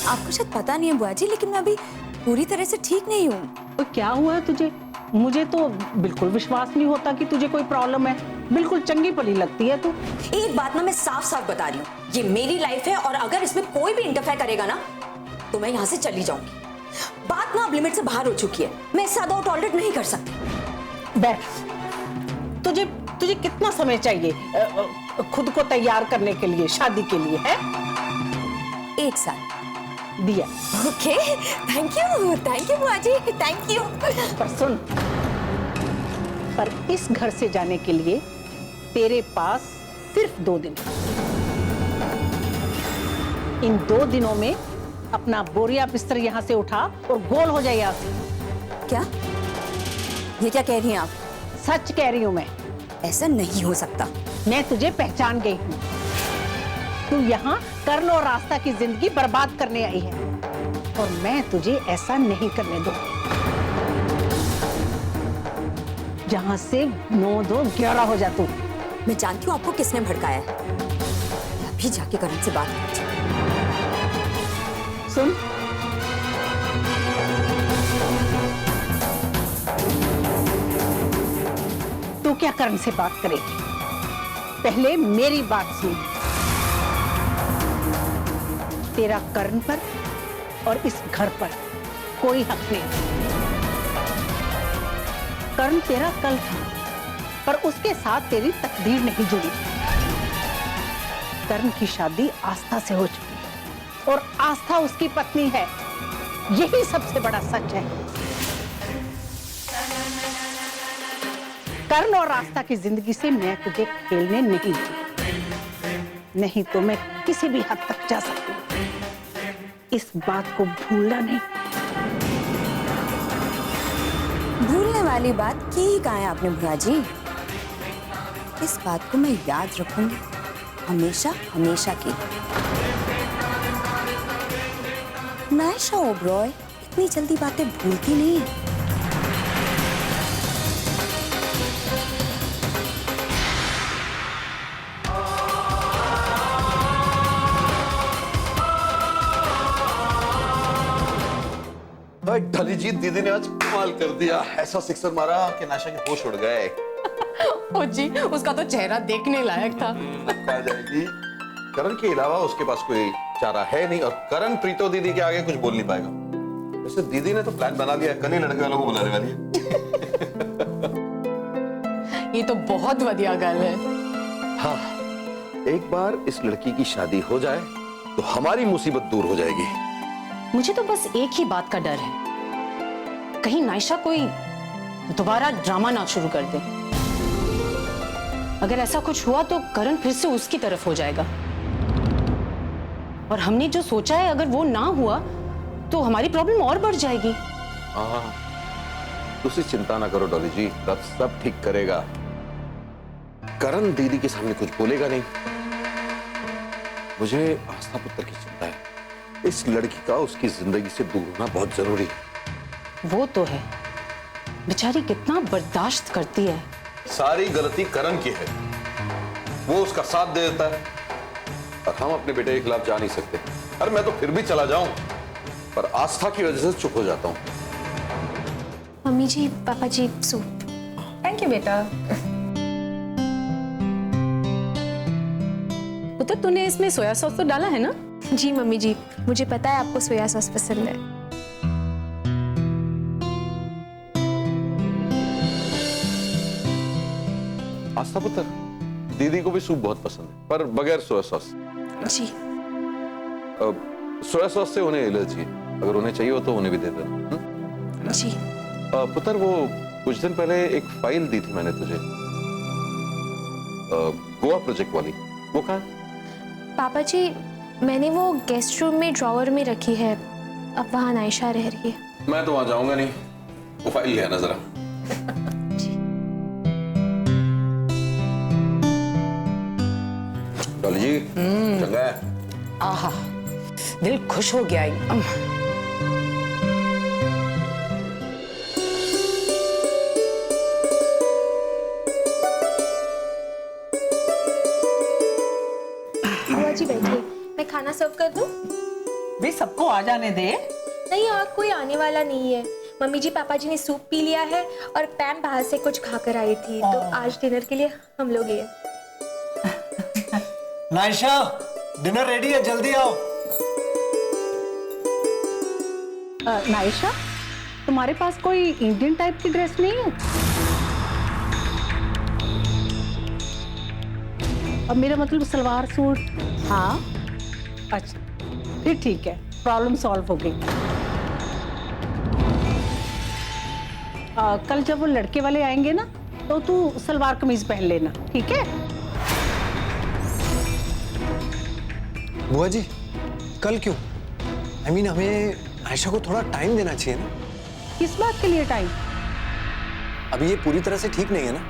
आपको शायद पता नहीं है बुआ जी, लेकिन मैं अभी पूरी तरह से ठीक नहीं हूँ। तो क्या हुआ है तुझे? मुझे तो बिल्कुल विश्वास नहीं होता कि तुझे कोई प्रॉब्लम है। बिल्कुल चंगी भली लगती है तू। एक बात ना मैं साफ साफ बता रही हूँ, ये मेरी लाइफ है और अगर इसमें कोई भी इंटरफेयर करेगा ना तो मैं यहाँ से चली जाऊंगी। बात ना अब लिमिट से बाहर हो चुकी है, मैं इससे ज्यादा टॉलरेट नहीं कर सकती। बैठ। तुझे कितना समय चाहिए खुद को तैयार करने के लिए, शादी के लिए? है 1 साल दिया। ओके, थैंक यू बुआ जी, थैंक यू। पर सुन, पर इस घर से जाने के लिए तेरे पास सिर्फ 2 दिन। इन 2 दिनों में अपना बोरिया बिस्तर यहाँ से उठा और गोल हो जाए यहाँ से। क्या? ये क्या कह रही हैं आप? सच कह रही हूं मैं। ऐसा नहीं हो सकता। मैं तुझे पहचान गई हूँ। तू यहाँ कर्ण और रास्ता की जिंदगी बर्बाद करने आई है और मैं तुझे ऐसा नहीं करने दूंगी। जहां से 9 2 11 हो जा तू। मैं जानती हूँ आपको किसने भड़काया है। अभी जाके करण से बात करती हूँ। सुन, तू क्या कर्ण से बात करेगी? पहले मेरी बात सुन। तेरा कर्ण पर और इस घर पर कोई हक नहीं। कर्ण तेरा कल था, पर उसके साथ तेरी तकदीर नहीं जुड़ी। कर्ण की शादी आस्था से हो चुकी है और आस्था उसकी पत्नी है। यही सबसे बड़ा सच है। कर्ण और आस्था की जिंदगी से मैं तुझे खेलने नहीं दूंगी। नहीं तो मैं किसी भी हद तक जा सकती हूँ। इस बात को भूलना नहीं। भूलने वाली बात की ही कहा है आपने बुआ जी। इस बात को मैं याद रखूंगी हमेशा हमेशा की। नायशा ओबरॉय इतनी जल्दी बातें भूलती नहीं है। ढली जी, दीदी ने आज कमाल कर दिया। ऐसा सिक्सर मारा कि नायशा के होश उड़ गए। ओ जी, उसका तो चेहरा देखने लायक था। आ जाएगी। करण के अलावा उसके पास कोई चारा है नहीं और करण प्रीतो दीदी के आगे कुछ बोल नहीं पाएगा। वैसे दीदी ने तो प्लान बना लिया, कल ही लड़के वालों को बुलाने वाली है। ये तो बहुत बढ़िया गल है। हाँ, एक बार इस लड़की की शादी हो जाए तो हमारी मुसीबत दूर हो जाएगी। मुझे तो बस एक ही बात का डर है, कहीं नायशा कोई दोबारा ड्रामा ना शुरू कर दे। अगर ऐसा कुछ हुआ तो करण फिर से उसकी तरफ हो जाएगा और हमने जो सोचा है अगर वो ना हुआ तो हमारी प्रॉब्लम और बढ़ जाएगी। हाँ, तुसी चिंता ना करो डॉली जी, रब सब ठीक करेगा। करण दीदी के सामने कुछ बोलेगा नहीं। मुझे आस्था पुत्र की चिंता है। इस लड़की का उसकी जिंदगी से दूर होना बहुत जरूरी है। वो तो है, बेचारी कितना बर्दाश्त करती है। सारी गलती करण की है, वो उसका साथ दे देता है और हम अपने बेटे के खिलाफ जा नहीं सकते। अरे मैं तो फिर भी चला जाऊं, पर आस्था की वजह से चुप हो जाता हूं। मम्मी जी, पापा जी, सूप। थैंक यू बेटा। पुत्र, तूने इसमें सोया सॉस तो डाला है ना? जी मम्मी जी, मुझे पता है आपको सोया सॉस पसंद है। आस्था पुत्र, दीदी को भी सूप बहुत पसंद है, पर बगैर सोया सॉस। जी। सोया सॉस से उन्हें एलर्जी है, अगर उन्हें चाहिए हो तो उन्हें भी दे देना। जी। पुत्र, वो कुछ दिन पहले एक फाइल दी थी मैंने तुझे, गोवा प्रोजेक्ट वाली, वो कहाँ? पापा जी, मैंने वो गेस्ट रूम में ड्रॉवर में रखी है। अब वहाँ नायशा रह रही है। मैं तो वहां जाऊंगा नहीं, वो फाइल ले आना जरा। डॉली जी, चंगा है? आहा, दिल खुश हो गया एकदम। बुआ जी बैठिए, मैं खाना सर्व कर दूं? वे सबको आ जाने दे। नहीं, और कोई आने वाला नहीं है। मम्मी जी पापा जी ने सूप पी लिया है और पैम बाहर से कुछ खाकर आई थी, तो आज डिनर के लिए हम लोग ये। नायशा, डिनर रेडी है, जल्दी आओ। नायशा, तुम्हारे पास कोई इंडियन टाइप की ड्रेस नहीं है? अब मेरा मतलब सलवार सूट। हाँ, अच्छा फिर ठीक है, प्रॉब्लम सॉल्व हो गई। कल जब वो लड़के वाले आएंगे ना, तो तू सलवार कमीज पहन लेना, ठीक है? बुआ जी, कल क्यों? हमें आयशा को थोड़ा टाइम देना चाहिए ना। किस बात के लिए टाइम? अभी ये पूरी तरह से ठीक नहीं है ना।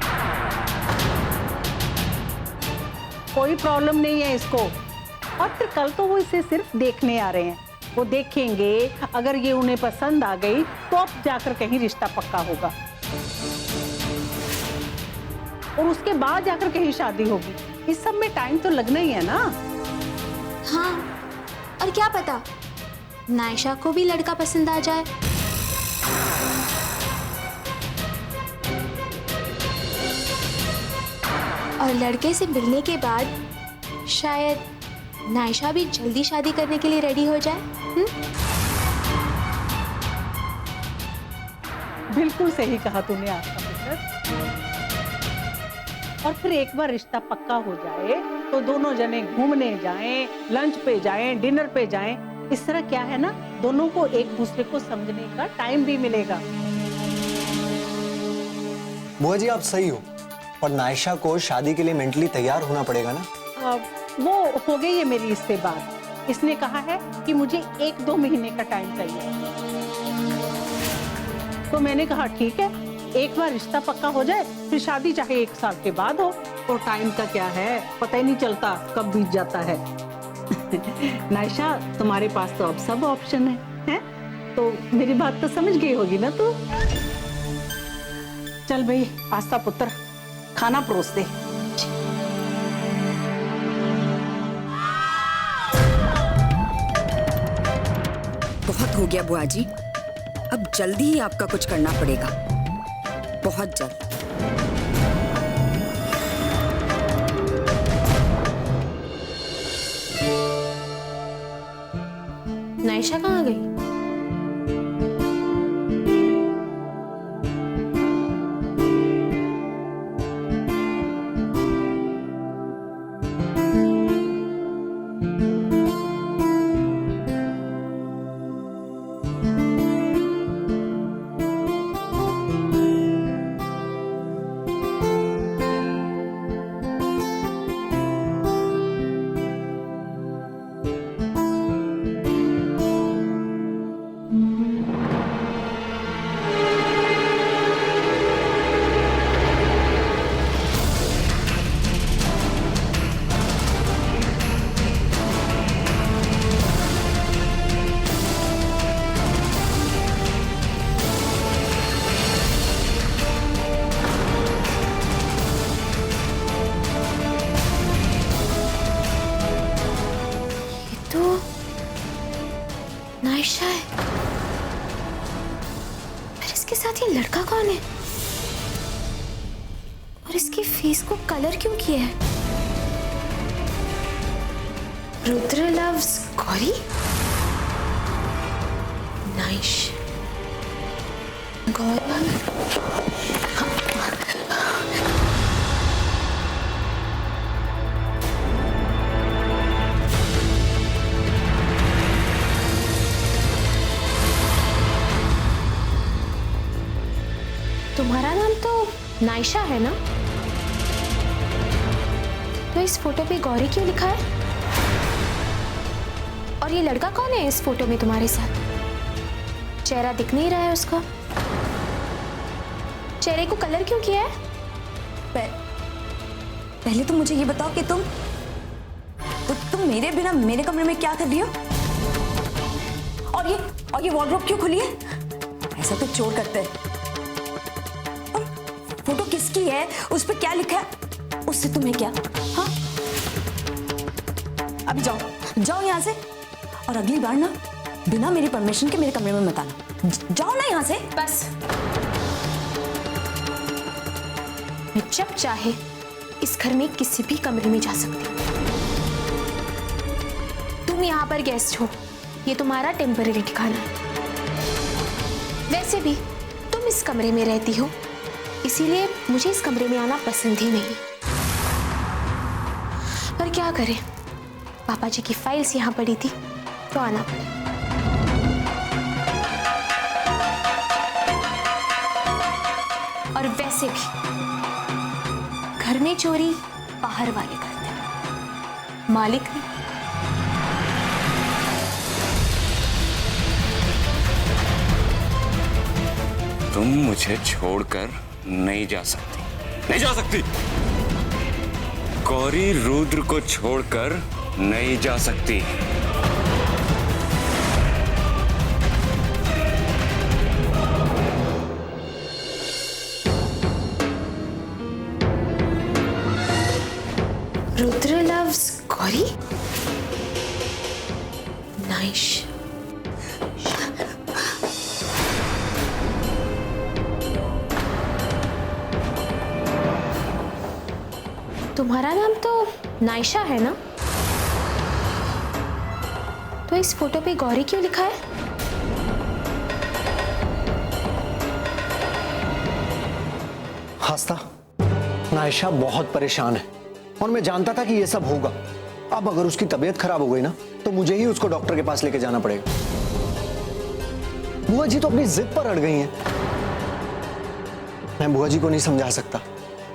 कोई प्रॉब्लम नहीं है इसको। और फिर कल तो वो इसे सिर्फ देखने आ रहे हैं। वो देखेंगे, अगर ये उन्हें पसंद आ गई तो अब जाकर कहीं रिश्ता पक्का होगा, और उसके बाद जाकर कहीं शादी होगी। इस सब में टाइम तो लगना ही है ना। हाँ, और क्या पता नायशा को भी लड़का पसंद आ जाए। और लड़के से मिलने के बाद शायद नायशा भी जल्दी शादी करने के लिए रेडी हो जाए। बिल्कुल सही कहा तूने आस्था पुत्र। और फिर एक बार रिश्ता पक्का हो जाए तो दोनों जने घूमने जाएं, लंच पे जाएं, डिनर पे जाएं। इस तरह क्या है ना, दोनों को एक दूसरे को समझने का टाइम भी मिलेगा। बुआ जी, आप सही हो, पर नायशा को शादी के लिए मेंटली तैयार होना पड़ेगा ना। वो हो गई है मेरी इससे बात। इसने कहा है कि मुझे 1-2 महीने का टाइम चाहिए। तो मैंने कहा ठीक है, एक बार रिश्ता पक्का हो जाए, फिर शादी चाहे 1 साल के बाद हो। और टाइम का क्या है, पता ही नहीं चलता कब बीत जाता है। नायशा, तुम्हारे पास तो अब सब ऑप्शन है? तो मेरी बात तो समझ गई होगी ना तू? चल भाई आस्था पुत्र, खाना परोस दे। बहुत हो गया बुआ जी, अब जल्दी ही आपका कुछ करना पड़ेगा, बहुत जल्द। नायशा कहाँ गई? नायशा है, फिर इसके साथ ये लड़का कौन है? और इसकी फेस को कलर क्यों किया है? रुद्र लव्स गौरी? नाइश गौरी। तुम्हारा नाम तो नायशा है ना? तो इस फोटो पे गौरी क्यों लिखा है? और ये लड़का कौन है इस फोटो में तुम्हारे साथ? चेहरा दिख नहीं रहा है उसका। चेहरे को कलर क्यों किया है? पहले तो मुझे ये बताओ कि तुम मेरे बिना मेरे कमरे में क्या कर रही हो? और ये वॉर्डरोब क्यों खुली है? ऐसा तो चोर करते हैं। और फोटो किसकी है? उस पे क्या लिखा है? उससे तुम्हें क्या? हाँ, अभी जाओ यहाँ से और अगली बार ना बिना मेरी परमिशन के मेरे कमरे में मत आना। जाओ ना यहाँ से। बस, मैं जब चाहे इस घर में किसी भी कमरे में जा सकती हूँ। तुम यहाँ पर गेस्ट हो, ये तुम्हारा टेम्पररी ठिकाना है। वैसे भी तुम इस कमरे में रहती हो, इसीलिए मुझे इस कमरे में आना पसंद ही नहीं। पर क्या करें, पापा जी की फाइल्स यहाँ पड़ी थी तो आना पड़ा। और वैसे भी घर में चोरी बाहर वाले करते हैं, मालिक नहीं। तुम मुझे छोड़कर नहीं जा सकती, नहीं जा सकती। गौरी रुद्र को छोड़कर नहीं जा सकती। रुद्र लव्स गौरी? नाइश। तुम्हारा नाम तो नाइशा है ना? तो इस फोटो पे गौरी क्यों लिखा है? आस्था, नायशा बहुत परेशान है और मैं जानता था कि ये सब होगा। अब अगर उसकी तबीयत खराब हो गई ना तो मुझे ही उसको डॉक्टर के पास लेके जाना पड़ेगा। बुआ जी तो अपनी जिद पर अड़ गई हैं। मैं बुआ जी को नहीं समझा सकता,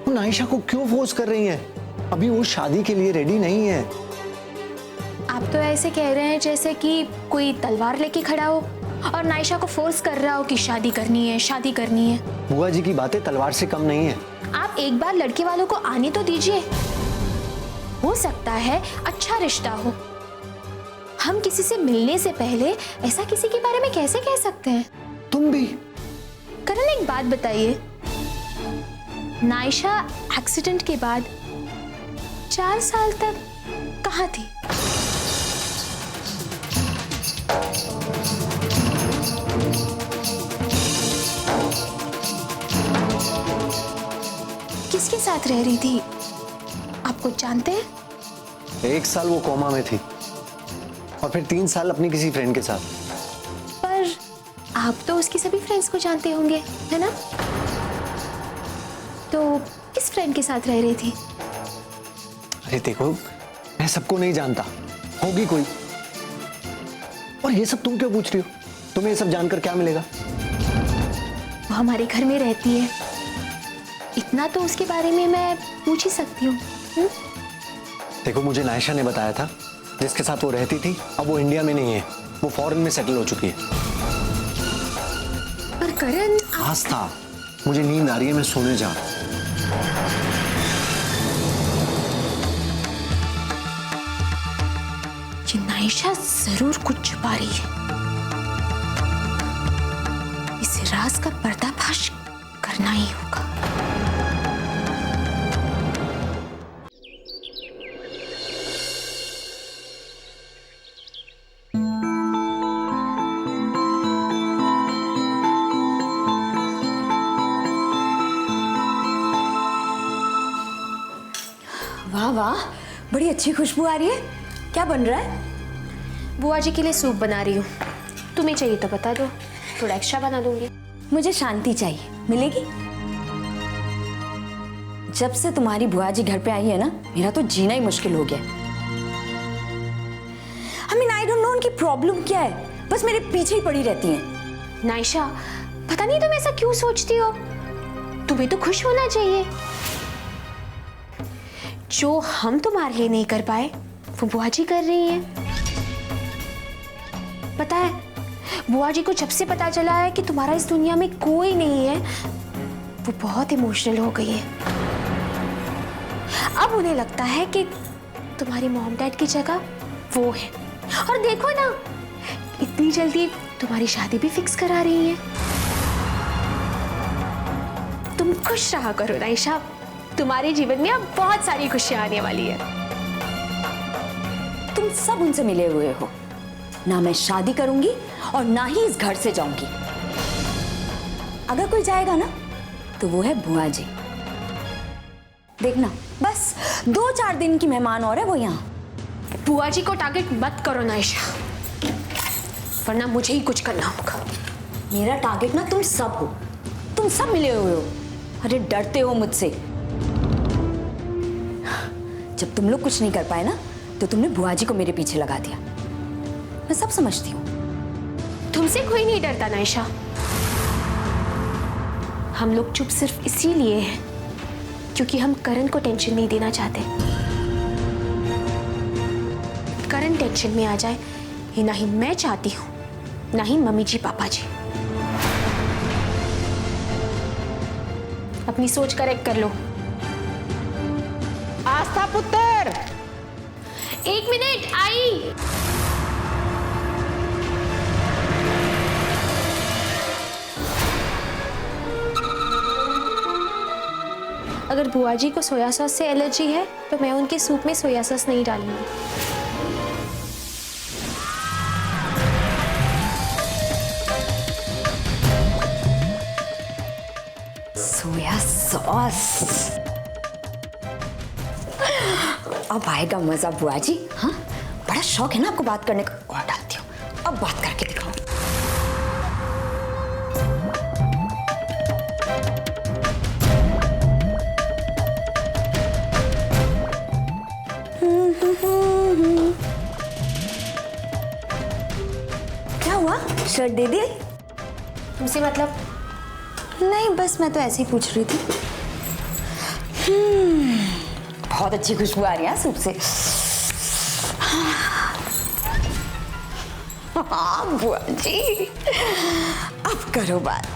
वो नायशा को क्यों फोर्स कर रही हैं? अभी वो शादी के लिए रेडी नहीं है। आप तो ऐसे कह रहे हैं जैसे कि कोई तलवार लेके खड़ा हो और नाइशा को फोर्स कर रहा हो कि शादी करनी है, शादी करनी है। बुआ जी की बातें तलवार से कम नहीं है। आप एक बार लड़के वालों को आने तो दीजिए, हो सकता है अच्छा रिश्ता हो। हम किसी से मिलने से पहले ऐसा किसी के बारे में कैसे कह सकते हैं? तुम भी। करण, एक बात बताइए, नाइशा एक्सीडेंट के बाद 4 साल तक कहाँ थी? किसके साथ रह रही थी? आप कुछ जानते हैं? 1 साल वो कोमा में थी और फिर 3 साल अपनी किसी फ्रेंड के साथ। पर आप तो उसकी सभी फ्रेंड्स को जानते होंगे, है ना? तो किस फ्रेंड के साथ रह रही थी? अरे देखो, मैं सबको नहीं जानता, होगी कोई। और ये सब तुम क्यों पूछ रही हो? तुम्हें ये सब जानकर क्या मिलेगा? वो हमारे घर में रहती है, इतना तो उसके बारे में मैं पूछ ही सकती हूँ। देखो, मुझे नायशा ने बताया था जिसके साथ वो रहती थी अब वो इंडिया में नहीं है, वो फॉरेन में सेटल हो चुकी है। पर करण, आस्था, मुझे नींद आ रही है, मैं सोने जा रहा हूं। ये नाइशा जरूर कुछ छुपा रही है। इस राज का पर्दाफाश करना ही होगा। वाह वाह, बड़ी अच्छी खुशबू आ रही है। क्या बन रहा है? बुआ जी के लिए सूप बना रही हूँ, तुम्हें चाहिए तो बता दो, थोड़ा एक्स्ट्रा बना दूंगी। मुझे शांति चाहिए, मिलेगी? जब से तुम्हारी बुआ जी घर पे आई है ना, मेरा तो जीना ही मुश्किल हो गया। I mean, I don't know उनकी प्रॉब्लम क्या है, बस मेरे पीछे ही पड़ी रहती हैं। नाइशा, पता नहीं तुम ऐसा क्यों सोचती हो, तुम्हें तो खुश होना चाहिए। जो हम तुम्हारे लिए नहीं कर पाए वो बुआ जी कर रही हैं। पता है, बुआ जी को जब से पता चला है कि तुम्हारा इस दुनिया में कोई नहीं है, वो बहुत इमोशनल हो गई है। अब उन्हें लगता है कि तुम्हारी मॉम डैड की जगह वो है। और देखो ना, इतनी जल्दी तुम्हारी शादी भी फिक्स करा रही है। तुम खुश रहा करो नाइशा, तुम्हारे जीवन में अब बहुत सारी खुशियां आने वाली है। तुम सब उनसे मिले हुए हो, ना मैं शादी करूंगी और ना ही इस घर से जाऊंगी। अगर कोई जाएगा ना तो वो है बुआ जी। देखना, बस 2-4 दिन की मेहमान और है वो यहाँ। बुआ जी को टारगेट मत करो नायशा, वरना मुझे ही कुछ करना होगा। मेरा टारगेट ना तुम सब हो, तुम सब मिले हुए हो। अरे डरते हो मुझसे। जब तुम लोग कुछ नहीं कर पाए ना तो तुमने बुआ जी को मेरे पीछे लगा दिया। मैं सब समझती हूँ। तुमसे कोई नहीं डरता नायशा। हम लोग चुप सिर्फ इसीलिए हैं क्योंकि हम करण को टेंशन नहीं देना चाहते। करण टेंशन में आ जाए ये ना ही मैं चाहती हूँ, ना ही मम्मी जी पापा जी। अपनी सोच करेक्ट कर लो। आस्था पुत्र, 1 मिनट, आई। अगर बुआ जी को सोया सॉस से एलर्जी है तो मैं उनके सूप में सोया सॉस नहीं डालूंगी। सोया सॉस, अब आएगा मजा बुआ जी। हाँ, बड़ा शौक है ना आपको बात करने का। और डालती हूँ, अब बात करके दिखाओ। क्या हुआ, शर्ट दे दी? तुमसे मतलब? नहीं, बस मैं तो ऐसे ही पूछ रही थी। बहुत अच्छी खुशबू आ रही है सूप से। हाँ बुआ जी, अब करो बात।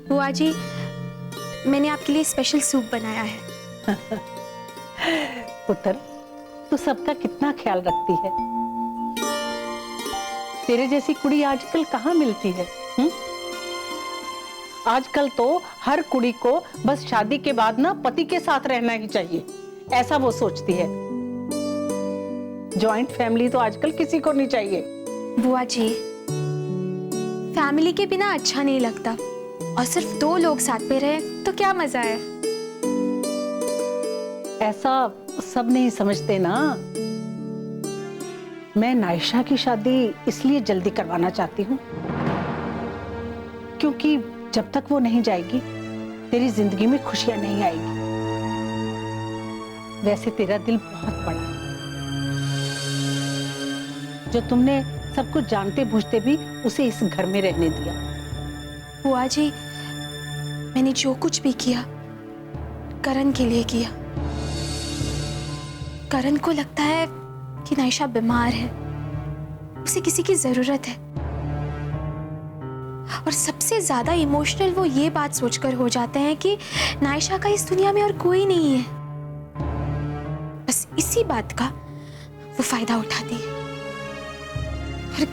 बुआ जी, मैंने आपके लिए स्पेशल सूप बनाया है। पुत्र, तू सबका कितना ख्याल रखती है। तेरे जैसी कुड़ी आजकल कहाँ मिलती है? आजकल तो हर कुड़ी को बस शादी के बाद ना पति के साथ रहना ही चाहिए, ऐसा वो सोचती है। जॉइंट फैमिली तो आजकल किसी को नहीं चाहिए। बुआ जी, फैमिली के बिना अच्छा नहीं लगता, और सिर्फ 2 लोग साथ में रहे तो क्या मजा है। ऐसा सब नहीं समझते ना। मैं नायशा की शादी इसलिए जल्दी करवाना चाहती हूँ क्योंकि जब तक वो नहीं जाएगी तेरी जिंदगी में खुशियां नहीं आएगी। वैसे तेरा दिल बहुत बड़ा है, जो तुमने सब कुछ जानते बूझते भी उसे इस घर में रहने दिया। बुआ जी, मैंने जो कुछ भी किया करण के लिए किया। करण को लगता है कि नायशा बीमार है, उसे किसी की जरूरत है, और सबसे ज्यादा इमोशनल वो ये बात सोचकर हो जाते हैं कि नायशा का इस दुनिया में और कोई नहीं है। बस इसी बात का वो फायदा उठाती है। और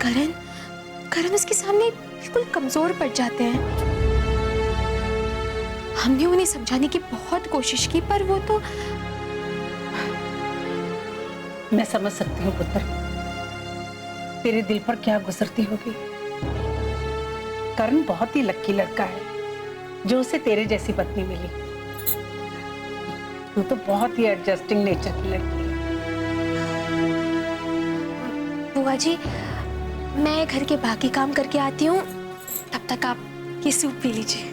करण उसके सामने बिल्कुल कमजोर पड़ जाते हैं। हमने उन्हें समझाने की बहुत कोशिश की, पर वो तो। मैं समझ सकती हूँ पुत्र, तेरे दिल पर क्या गुजरती होगी। करण बहुत ही लक्की लड़का है जो उसे तेरे जैसी पत्नी मिली। तू तो बहुत ही एडजस्टिंग नेचर की लड़की है। बुआ जी, मैं घर के बाकी काम करके आती हूँ, तब तक आप ये सूप पी लीजिए।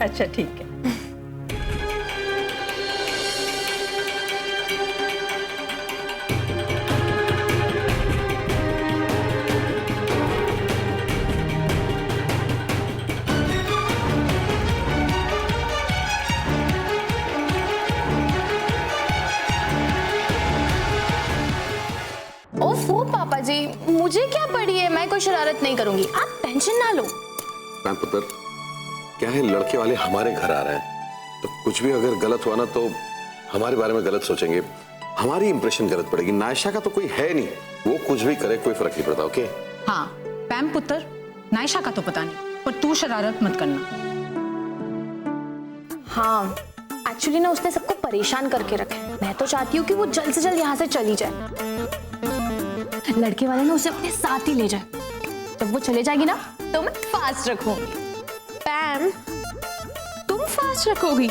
अच्छा ठीक है। ओफो पापा जी, मुझे क्या पड़ी है, मैं कोई शरारत नहीं करूंगी, आप टेंशन ना लो। मैम पुत्र, क्या है, लड़के वाले हमारे घर आ रहे हैं, तो कुछ भी अगर गलत हुआ ना तो हमारे बारे में गलत सोचेंगे, हमारी इंप्रेशन गलत पड़ेगी। नायशा का तो कोई है नहीं, वो कुछ भी करे कोई फर्क नहीं पड़ता। ओके? हाँ पैम पुत्र, नायशा का तो पता नहीं, पर तू शरारत मत करना। हाँ, एक्चुअली ना उसने सबको परेशान करके रखा है। मैं तो चाहती हूँ कि वो जल्द से जल्द यहाँ से चली जाए। लड़के वाले ना उसे अपने साथ ही ले जाए। जब वो चले जाएगी ना तो मैं फास्ट रखूंगी। पैम, तुम फास्ट रखोगी?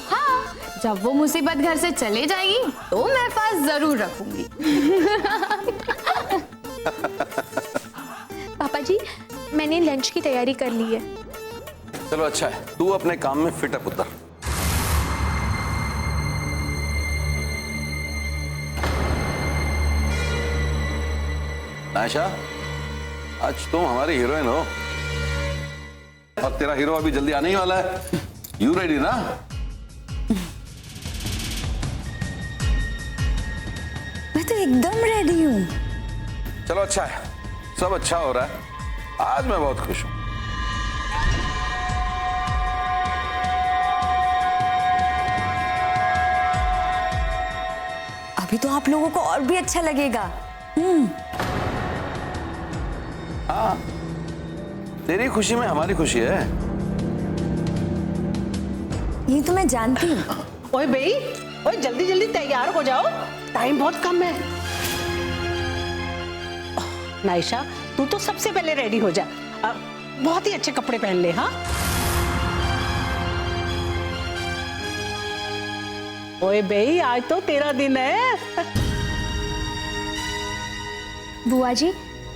हाँ, जब वो मुसीबत घर से चले जाएगी तो मैं फास्ट जरूर रखूंगी। पापा जी, मैंने लंच की तैयारी कर ली है। चलो अच्छा है, तू अपने काम में फिट है पुत्र। नायशा, आज तुम हमारी हीरोइन हो और तेरा हीरो अभी जल्दी आने ही वाला है। यू रेडी ना? मैं तो एकदम रेडी हूँ। चलो अच्छा है, सब अच्छा हो रहा है, आज मैं बहुत खुश हूं। अभी तो आप लोगों को और भी अच्छा लगेगा। हाँ, तेरी खुशी में हमारी खुशी है। ये तो मैं जानती हूँ। ओए बेई, ओए जल्दी जल्दी तैयार हो जाओ, टाइम बहुत कम है। नायशा, तू तो सबसे पहले रेडी हो जा, बहुत ही अच्छे कपड़े पहन ले। हाँ, ओए बेई, आज तो तेरा दिन है। बुआ जी,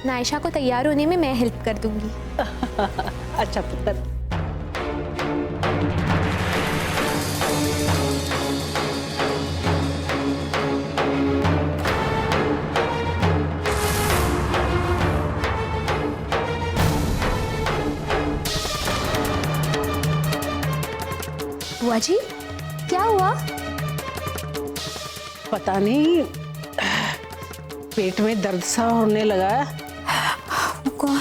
नायशा को तैयार होने में मैं हेल्प कर दूंगी। अच्छा पुत्र। बुआ जी, क्या हुआ? पता नहीं, पेट में दर्द सा होने लगा है। कौन?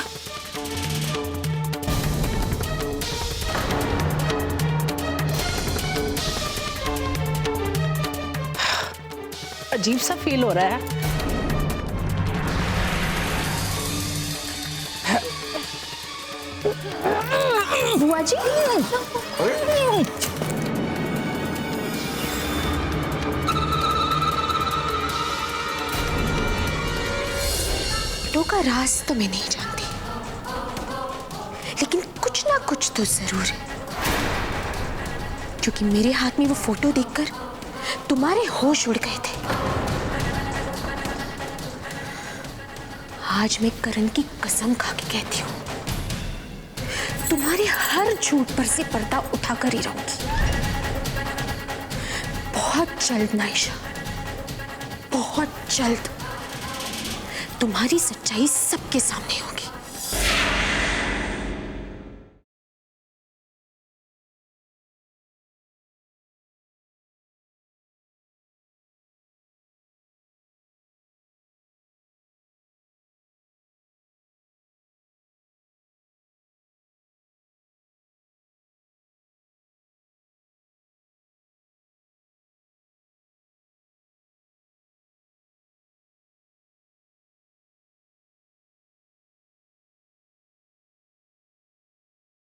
अजीब सा फील हो रहा है। बुआ जी, फोटो का राज तो मैं नहीं जानती, लेकिन कुछ ना कुछ तो जरूर है, क्योंकि मेरे हाथ में वो फोटो देखकर तुम्हारे होश उड़ गए थे। आज मैं करण की कसम खा के कहती हूँ, तुम्हारे हर झूठ पर से पर्दा उठाकर ही रहूंगी। बहुत जल्द नायशा, बहुत जल्द तुम्हारी सच्चाई सबके सामने होगी।